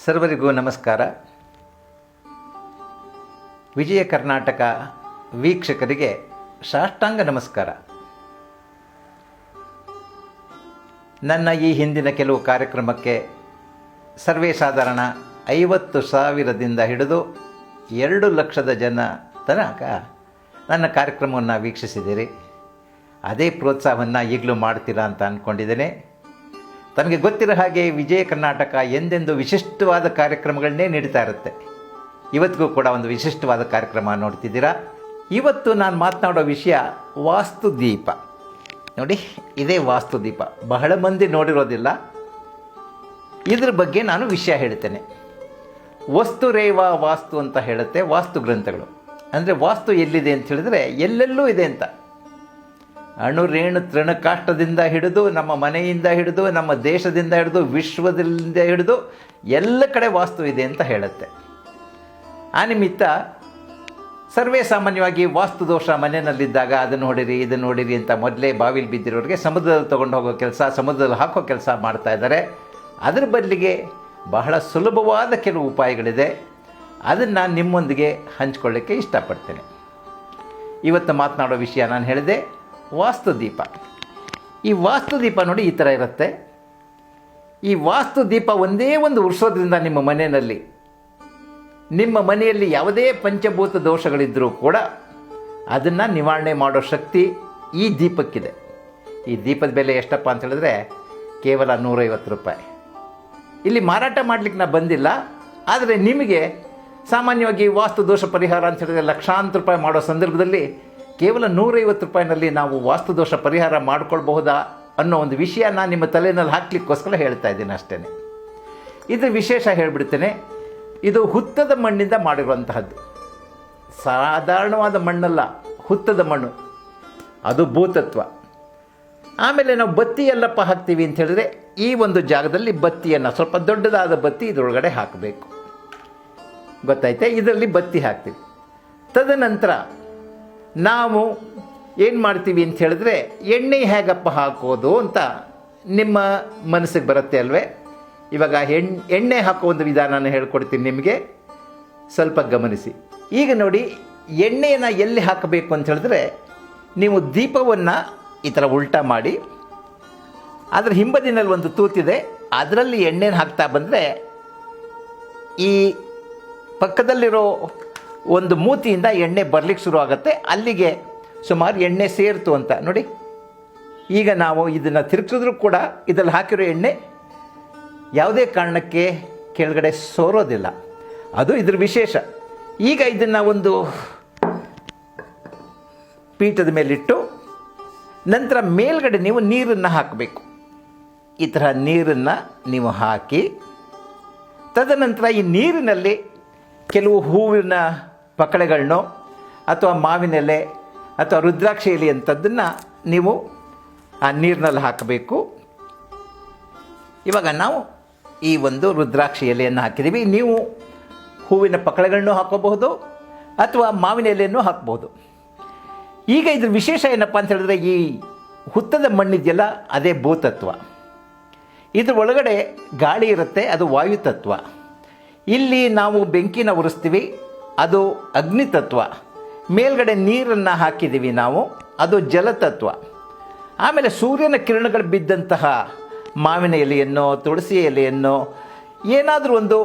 ಸರ್ವರಿಗೂ ನಮಸ್ಕಾರ. ವಿಜಯ ಕರ್ನಾಟಕ ವೀಕ್ಷಕರಿಗೆ ಸಾಷ್ಟಾಂಗ ನಮಸ್ಕಾರ. ನನ್ನ ಈ ಹಿಂದಿನ ಕೆಲವು ಕಾರ್ಯಕ್ರಮಕ್ಕೆ ಸರ್ವೇ ಸಾಧಾರಣ 50,000ದಿಂದ ಹಿಡಿದು 2 ಲಕ್ಷದ ಜನ ತನಕ ನನ್ನ ಕಾರ್ಯಕ್ರಮವನ್ನು ವೀಕ್ಷಿಸಿದ್ದೀರಿ. ಅದೇ ಪ್ರೋತ್ಸಾಹವನ್ನು ಈಗಲೂ ಮಾಡ್ತೀರಾ ಅಂತ ಅಂದ್ಕೊಂಡಿದ್ದೇನೆ. ತಮಗೆ ಗೊತ್ತಿರೋ ಹಾಗೆ ವಿಜಯ ಕರ್ನಾಟಕ ಎಂದೆಂದು ವಿಶಿಷ್ಟವಾದ ಕಾರ್ಯಕ್ರಮಗಳನ್ನೇ ನೀಡ್ತಾ ಇರುತ್ತೆ. ಇವತ್ತಿಗೂ ಕೂಡ ಒಂದು ವಿಶಿಷ್ಟವಾದ ಕಾರ್ಯಕ್ರಮ ನೋಡ್ತಿದ್ದೀರಾ. ಇವತ್ತು ನಾನು ಮಾತನಾಡೋ ವಿಷಯ ವಾಸ್ತುದೀಪ. ನೋಡಿ, ಇದೇ ವಾಸ್ತುದೀಪ. ಬಹಳ ಮಂದಿ ನೋಡಿರೋದಿಲ್ಲ. ಇದ್ರ ಬಗ್ಗೆ ನಾನು ವಿಷಯ ಹೇಳ್ತೇನೆ. ವಸ್ತುರೇವ ವಾಸ್ತು ಅಂತ ಹೇಳುತ್ತೆ ವಾಸ್ತು ಗ್ರಂಥಗಳು. ಅಂದರೆ ವಾಸ್ತು ಎಲ್ಲಿದೆ ಅಂತ ಹೇಳಿದ್ರೆ ಎಲ್ಲೆಲ್ಲೂ ಇದೆ ಅಂತ. ಅಣು ರೇಣು ತೃಣಕಾಷ್ಟದಿಂದ ಹಿಡಿದು ನಮ್ಮ ಮನೆಯಿಂದ ಹಿಡಿದು ನಮ್ಮ ದೇಶದಿಂದ ಹಿಡಿದು ವಿಶ್ವದಿಂದ ಹಿಡಿದು ಎಲ್ಲ ಕಡೆ ವಾಸ್ತು ಇದೆ ಅಂತ ಹೇಳುತ್ತೆ. ಆ ನಿಮಿತ್ತ ಸರ್ವೇ ಸಾಮಾನ್ಯವಾಗಿ ವಾಸ್ತು ದೋಷ ಮನೆಯಲ್ಲಿದ್ದಾಗ ಅದನ್ನು ನೋಡಿರಿ ಇದನ್ನು ನೋಡಿರಿ ಅಂತ ಮೊದಲೇ ಬಾವಿಲಿ ಬಿದ್ದಿರೋರಿಗೆ ಸಮುದ್ರದಲ್ಲಿ ತೊಗೊಂಡು ಹೋಗೋ ಕೆಲಸ, ಸಮುದ್ರದಲ್ಲಿ ಹಾಕೋ ಕೆಲಸ ಮಾಡ್ತಾ ಇದ್ದಾರೆ. ಅದರ ಬದಲಿಗೆ ಬಹಳ ಸುಲಭವಾದ ಕೆಲವು ಉಪಾಯಗಳಿದೆ. ಅದನ್ನು ನಿಮ್ಮೊಂದಿಗೆ ಹಂಚ್ಕೊಳ್ಳಿಕ್ಕೆ ಇಷ್ಟಪಡ್ತೇನೆ. ಇವತ್ತು ಮಾತನಾಡೋ ವಿಷಯ ನಾನು ಹೇಳಿದೆ ವಾಸ್ತುದೀಪ. ಈ ವಾಸ್ತುದೀಪ ನೋಡಿ ಈ ಥರ ಇರುತ್ತೆ. ಈ ವಾಸ್ತುದೀಪ ಒಂದೇ ಒಂದು ಉರ್ಸೋದ್ರಿಂದ ನಿಮ್ಮ ಮನೆಯಲ್ಲಿ ಯಾವುದೇ ಪಂಚಭೂತ ದೋಷಗಳಿದ್ದರೂ ಕೂಡ ಅದನ್ನು ನಿವಾರಣೆ ಮಾಡೋ ಶಕ್ತಿ ಈ ದೀಪಕ್ಕಿದೆ. ಈ ದೀಪದ ಬೆಲೆ ಎಷ್ಟಪ್ಪ ಅಂತ ಹೇಳಿದ್ರೆ ಕೇವಲ 150 ರೂಪಾಯಿ. ಇಲ್ಲಿ ಮಾರಾಟ ಮಾಡಲಿಕ್ಕೆ ನಾನು ಬಂದಿಲ್ಲ. ಆದರೆ ನಿಮಗೆ ಸಾಮಾನ್ಯವಾಗಿ ವಾಸ್ತು ದೋಷ ಪರಿಹಾರ ಅಂತ ಹೇಳಿದ್ರೆ ಲಕ್ಷಾಂತರ ರೂಪಾಯಿ ಮಾಡೋ ಸಂದರ್ಭದಲ್ಲಿ ಕೇವಲ 150 ರೂಪಾಯಿನಲ್ಲಿ ನಾವು ವಾಸ್ತುದೋಷ ಪರಿಹಾರ ಮಾಡ್ಕೊಳ್ಬಹುದಾ ಅನ್ನೋ ಒಂದು ವಿಷಯ ನಾನು ನಿಮ್ಮ ತಲೆಯಲ್ಲಿ ಹಾಕ್ಲಿಕ್ಕೋಸ್ಕರ ಹೇಳ್ತಾ ಇದ್ದೀನಿ ಅಷ್ಟೇ. ಇದು ವಿಶೇಷ ಹೇಳಿಬಿಡ್ತೇನೆ. ಇದು ಹುತ್ತದ ಮಣ್ಣಿಂದ ಮಾಡಿರುವಂತಹದ್ದು. ಸಾಧಾರಣವಾದ ಮಣ್ಣಲ್ಲ, ಹುತ್ತದ ಮಣ್ಣು. ಅದು ಭೂತತ್ವ. ಆಮೇಲೆ ನಾವು ಬತ್ತಿ ಎಲ್ಲಪ್ಪ ಹಾಕ್ತೀವಿ ಅಂತ ಹೇಳಿದ್ರೆ ಈ ಒಂದು ಜಾಗದಲ್ಲಿ ಬತ್ತಿಯನ್ನು ಸ್ವಲ್ಪ ದೊಡ್ಡದಾದ ಬತ್ತಿ ಇದರೊಳಗಡೆ ಹಾಕಬೇಕು. ಗೊತ್ತಾಯ್ತೆ? ಇದರಲ್ಲಿ ಬತ್ತಿ ಹಾಕ್ತೀವಿ. ತದನಂತರ ನಾವು ಏನು ಮಾಡ್ತೀವಿ ಅಂತ ಹೇಳಿದ್ರೆ ಎಣ್ಣೆ ಹೇಗಪ್ಪ ಹಾಕೋದು ಅಂತ ನಿಮ್ಮ ಮನಸ್ಸಿಗೆ ಬರುತ್ತೆ ಅಲ್ವೇ? ಇವಾಗ ಎಣ್ಣೆ ಹಾಕೋ ಒಂದು ವಿಧಾನನ ಹೇಳ್ಕೊಡ್ತೀನಿ ನಿಮಗೆ. ಸ್ವಲ್ಪ ಗಮನಿಸಿ. ಈಗ ನೋಡಿ, ಎಣ್ಣೆಯನ್ನು ಎಲ್ಲಿ ಹಾಕಬೇಕು ಅಂತ ಹೇಳಿದ್ರೆ ನೀವು ದೀಪವನ್ನು ಈ ಥರ ಉಲ್ಟಾ ಮಾಡಿ ಅದರ ಹಿಂಬದಿನಲ್ಲಿ ಒಂದು ತೂತಿದೆ, ಅದರಲ್ಲಿ ಎಣ್ಣೆನ ಹಾಕ್ತಾ ಬಂದರೆ ಈ ಪಕ್ಕದಲ್ಲಿರೋ ಒಂದು ಮೂತಿಯಿಂದ ಎಣ್ಣೆ ಬರಲಿಕ್ಕೆ ಶುರು ಆಗುತ್ತೆ. ಅಲ್ಲಿಗೆ ಸುಮಾರು ಎಣ್ಣೆ ಸೇರ್ತು ಅಂತ ನೋಡಿ. ಈಗ ನಾವು ಇದನ್ನು ತಿರುಗಿಸಿದ್ರೂ ಕೂಡ ಇದರಲ್ಲಿ ಹಾಕಿರೋ ಎಣ್ಣೆ ಯಾವುದೇ ಕಾರಣಕ್ಕೆ ಕೆಳಗಡೆ ಸೋರೋದಿಲ್ಲ. ಅದು ಇದ್ರ ವಿಶೇಷ. ಈಗ ಇದನ್ನು ಒಂದು ಪೀಠದ ಮೇಲಿಟ್ಟು ನಂತರ ಮೇಲ್ಗಡೆ ನೀವು ನೀರನ್ನು ಹಾಕಬೇಕು. ಈ ಥರ ನೀರನ್ನು ನೀವು ಹಾಕಿ ತದನಂತರ ಈ ನೀರಿನಲ್ಲಿ ಕೆಲವು ಹೂವಿನ ಪಕಳೆಗಳನ್ನೋ ಅಥವಾ ಮಾವಿನ ಎಲೆ ಅಥವಾ ರುದ್ರಾಕ್ಷಿ ಎಲೆ ಅಂಥದ್ದನ್ನು ನೀವು ಆ ನೀರಿನಲ್ಲಿ ಹಾಕಬೇಕು. ಇವಾಗ ನಾವು ಈ ಒಂದು ರುದ್ರಾಕ್ಷಿ ಎಲೆಯನ್ನು ಹಾಕಿದ್ದೀವಿ. ನೀವು ಹೂವಿನ ಪಕಳೆಗಳನ್ನು ಹಾಕೋಬಹುದು ಅಥವಾ ಮಾವಿನ ಎಲೆಯನ್ನು ಹಾಕ್ಬೋದು. ಈಗ ಇದ್ರ ವಿಶೇಷ ಏನಪ್ಪ ಅಂತ ಹೇಳಿದ್ರೆ ಈ ಹುತ್ತದ ಮಣ್ಣಿದೆಯಲ್ಲ ಅದೇ ಭೂತತ್ವ. ಇದ್ರ ಒಳಗಡೆ ಗಾಳಿ ಇರುತ್ತೆ, ಅದು ವಾಯುತತ್ವ. ಇಲ್ಲಿ ನಾವು ಬೆಂಕಿನ ಉರಿಸ್ತೀವಿ, ಅದು ಅಗ್ನಿತತ್ವ. ಮೇಲ್ಗಡೆ ನೀರನ್ನು ಹಾಕಿದ್ದೀವಿ ನಾವು, ಅದು ಜಲತತ್ವ. ಆಮೇಲೆ ಸೂರ್ಯನ ಕಿರಣಗಳು ಬಿದ್ದಂತಹ ಮಾವಿನ ಎಲೆಯನ್ನು, ತುಳಸಿ ಎಲೆಯನ್ನು, ಏನಾದರೂ ಒಂದು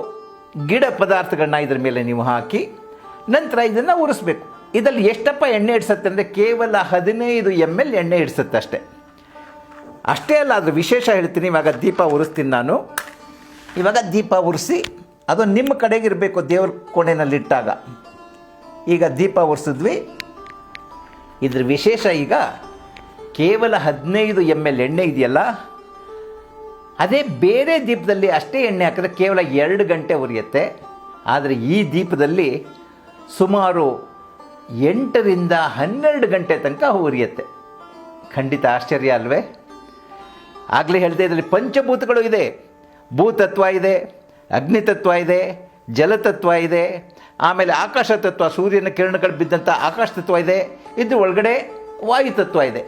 ಗಿಡ ಪದಾರ್ಥಗಳನ್ನ ಇದ್ರ ಮೇಲೆ ನೀವು ಹಾಕಿ ನಂತರ ಇದನ್ನು ಉರಿಸ್ಬೇಕು. ಇದರಲ್ಲಿ ಎಷ್ಟಪ್ಪ ಎಣ್ಣೆ ಇಡಿಸುತ್ತೆ ಅಂದರೆ ಕೇವಲ 15 ml ಎಣ್ಣೆ ಇಡಿಸುತ್ತೆ ಅಷ್ಟೇ. ಅಷ್ಟೇ ಅಲ್ಲ, ಅದ್ರ ವಿಶೇಷ ಹೇಳ್ತೀನಿ. ಇವಾಗ ದೀಪ ಉರಿಸ್ತೀನಿ ನಾನು. ಇವಾಗ ದೀಪ ಉರಿಸಿ ಅದು ನಿಮ್ಮ ಕಡೆಗಿರಬೇಕು, ದೇವ್ರ ಕೋಣೆನಲ್ಲಿಟ್ಟಾಗ. ಈಗ ದೀಪ ಉರಿಸಿದ್ವಿ. ಇದ್ರ ವಿಶೇಷ ಈಗ ಕೇವಲ 15 ml ಎಣ್ಣೆ ಇದೆಯಲ್ಲ, ಅದೇ ಬೇರೆ ದೀಪದಲ್ಲಿ ಅಷ್ಟೇ ಎಣ್ಣೆ ಹಾಕಿದ್ರೆ ಕೇವಲ 2 ಗಂಟೆ ಉರಿಯುತ್ತೆ. ಆದರೆ ಈ ದೀಪದಲ್ಲಿ ಸುಮಾರು 8ರಿಂದ 12 ಗಂಟೆ ತನಕ ಉರಿಯುತ್ತೆ. ಖಂಡಿತ ಆಶ್ಚರ್ಯ ಅಲ್ವೇ? ಆಗಲೇ ಹೇಳಿದೆ, ಇದರಲ್ಲಿ ಪಂಚಭೂತಗಳು ಇದೆ. ಭೂತತ್ವ ಇದೆ, ಅಗ್ನಿತತ್ವ ಇದೆ, ಜಲತತ್ವ ಇದೆ, ಆಮೇಲೆ ಆಕಾಶ ತತ್ವ, ಸೂರ್ಯನ ಕಿರಣಗಳು ಬಿದ್ದಂಥ ಆಕಾಶ ತತ್ವ ಇದೆ. ಇದ್ರ ಒಳಗಡೆ ವಾಯುತತ್ವ ಇದೆ.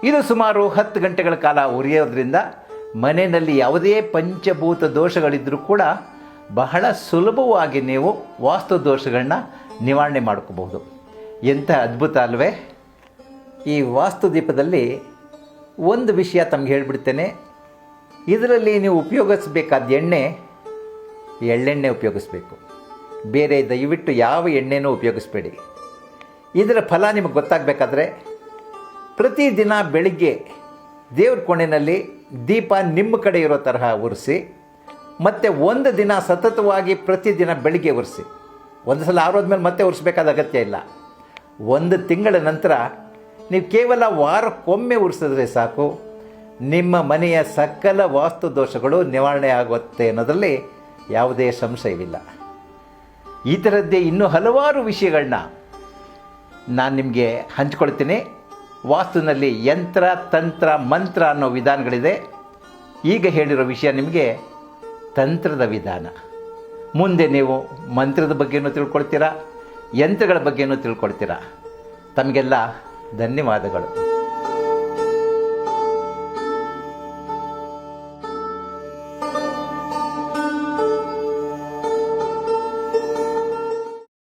ಇದು ಸುಮಾರು 10 ಗಂಟೆಗಳ ಕಾಲ ಉರಿಯೋದ್ರಿಂದ ಮನೆಯಲ್ಲಿ ಯಾವುದೇ ಪಂಚಭೂತ ದೋಷಗಳಿದ್ದರೂ ಕೂಡ ಬಹಳ ಸುಲಭವಾಗಿ ನೀವು ವಾಸ್ತು ದೋಷಗಳನ್ನ ನಿವಾರಣೆ ಮಾಡ್ಕೋಬಹುದು. ಎಂಥ ಅದ್ಭುತ ಅಲ್ವೇ? ಈ ವಾಸ್ತು ದೀಪದಲ್ಲಿ ಒಂದು ವಿಷಯ ತಮಗೆ ಹೇಳಿಬಿಡ್ತೇನೆ. ಇದರಲ್ಲಿ ನೀವು ಉಪಯೋಗಿಸಬೇಕಾದ ಎಳ್ಳೆಣ್ಣೆ ಉಪಯೋಗಿಸ್ಬೇಕು. ಬೇರೆ ದಯವಿಟ್ಟು ಯಾವ ಎಣ್ಣೆನೂ ಉಪಯೋಗಿಸ್ಬೇಡಿ. ಇದರ ಫಲ ನಿಮಗೆ ಗೊತ್ತಾಗಬೇಕಾದ್ರೆ ಪ್ರತಿದಿನ ಬೆಳಿಗ್ಗೆ ದೇವ್ರ ಕೋಣೆಯಲ್ಲಿ ದೀಪ ನಿಮ್ಮ ಕಡೆ ಇರೋ ತರಹ ಉರಿಸಿ, ಮತ್ತು ಒಂದು ದಿನ ಸತತವಾಗಿ ಪ್ರತಿದಿನ ಬೆಳಿಗ್ಗೆ ಉರಿಸಿ. ಒಂದು ಸಲ ಆರೋದ್ಮೇಲೆ ಮತ್ತೆ ಉರಿಸ್ಬೇಕಾದ ಅಗತ್ಯ ಇಲ್ಲ. ಒಂದು ತಿಂಗಳ ನಂತರ ನೀವು ಕೇವಲ ವಾರಕ್ಕೊಮ್ಮೆ ಉರಿಸಿದ್ರೆ ಸಾಕು, ನಿಮ್ಮ ಮನೆಯ ಸಕಲ ವಾಸ್ತು ದೋಷಗಳು ನಿವಾರಣೆ ಆಗುತ್ತೆ ಅನ್ನೋದರಲ್ಲಿ ಯಾವುದೇ ಸಂಶಯವಿಲ್ಲ. ಈ ಥರದ್ದೇ ಇನ್ನೂ ಹಲವಾರು ವಿಷಯಗಳನ್ನ ನಾನು ನಿಮಗೆ ಹಂಚ್ಕೊಳ್ತೀನಿ. ವಾಸ್ತುನಲ್ಲಿ ಯಂತ್ರ, ತಂತ್ರ, ಮಂತ್ರ ಅನ್ನೋ ವಿಧಾನಗಳಿದೆ. ಈಗ ಹೇಳಿರೋ ವಿಷಯ ನಿಮಗೆ ತಂತ್ರದ ವಿಧಾನ. ಮುಂದೆ ನೀವು ಮಂತ್ರದ ಬಗ್ಗೆನೂ ತಿಳ್ಕೊಳ್ತೀರಾ, ಯಂತ್ರಗಳ ಬಗ್ಗೆನೂ ತಿಳ್ಕೊಳ್ತೀರಾ. ತಮಗೆಲ್ಲ ಧನ್ಯವಾದಗಳು.